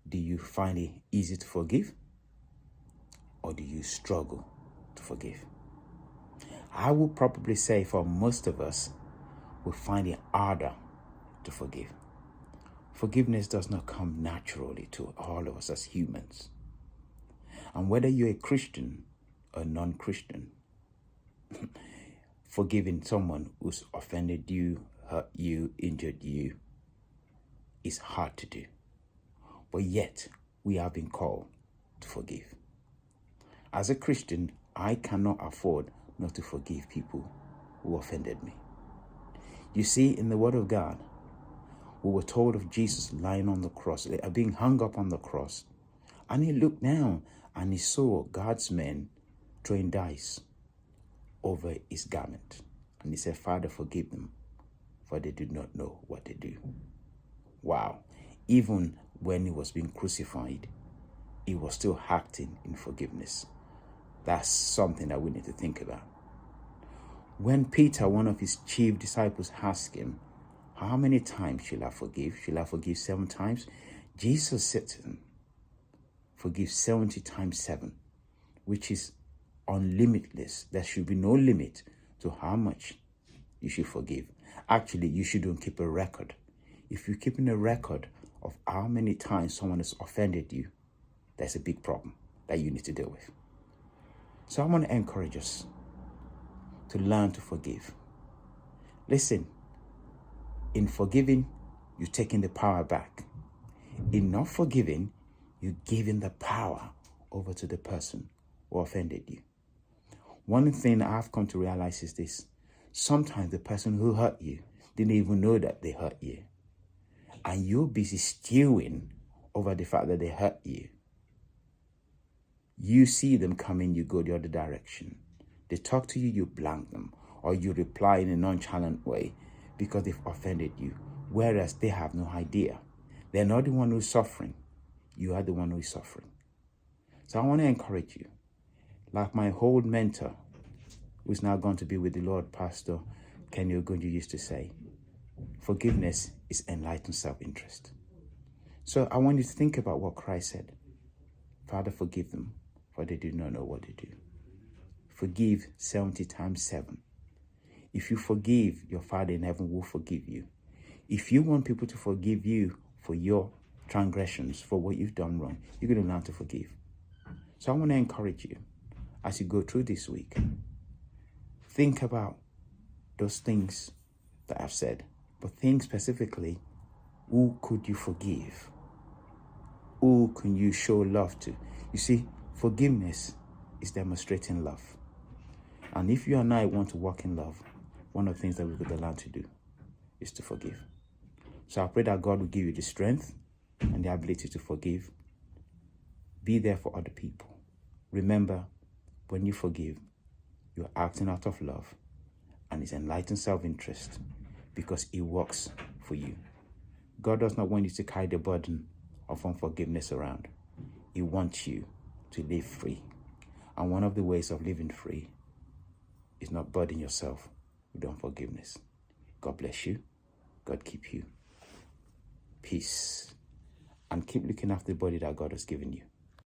Do you find it easy to forgive? Or do you struggle to forgive? I would probably say for most of us, we find it harder to forgive. Forgiveness does not come naturally to all of us as humans. And whether you're a Christian or non-Christian, forgiving someone who's offended you, hurt you, injured you is hard to do. But yet, we have been called to forgive. As a Christian, I cannot afford not to forgive people who offended me. You see, in the Word of God, we were told of Jesus lying on the cross, being hung up on the cross. And he looked down and he saw God's men throwing dice over his garment. And he said, Father, forgive them, for they do not know what they do. Wow. Even when he was being crucified, he was still acting in forgiveness. That's something that we need to think about. When Peter, one of his chief disciples, asked him, how many times shall I forgive? Shall I forgive 7 times? Jesus said to him, forgive 70 times 7, which is unlimitless. There should be no limit to how much you should forgive. Actually, you shouldn't keep a record. If you're keeping a record of how many times someone has offended you, that's a big problem that you need to deal with. So I want to encourage us to learn to forgive. Listen, in forgiving, you're taking the power back. In not forgiving, you're giving the power over to the person who offended you. One thing I've come to realize is this. Sometimes the person who hurt you didn't even know that they hurt you. And you're busy stewing over the fact that they hurt you. You see them coming, you go the other direction. They talk to you, you blank them. Or you reply in a nonchalant way because they've offended you. Whereas they have no idea. They're not the one who's suffering. You are the one who is suffering. So I want to encourage you. Like my old mentor, who's now going to be with the Lord, Pastor Kenny Ogunju, used to say, forgiveness is enlightened self-interest. So I want you to think about what Christ said. Father, forgive them, for they do not know what they do. Forgive 70 times 7. If you forgive, your Father in heaven will forgive you. If you want people to forgive you for your transgressions, for what you've done wrong, you're going to learn to forgive. So I want to encourage you, as you go through this week, think about those things that I've said, but think specifically, who could you forgive? Who can you show love to? You see, forgiveness is demonstrating love. And if you and I want to walk in love, one of the things that we've got to learn to do is to forgive. So I pray that God will give you the strength and the ability to forgive. Be there for other people. Remember, when you forgive, you're acting out of love, and it's enlightened self-interest because it works for you. God does not want you to carry the burden of unforgiveness around. He wants you to live free. And one of the ways of living free is not burden yourself with unforgiveness. God bless you. God keep you. Peace. And keep looking after the body that God has given you.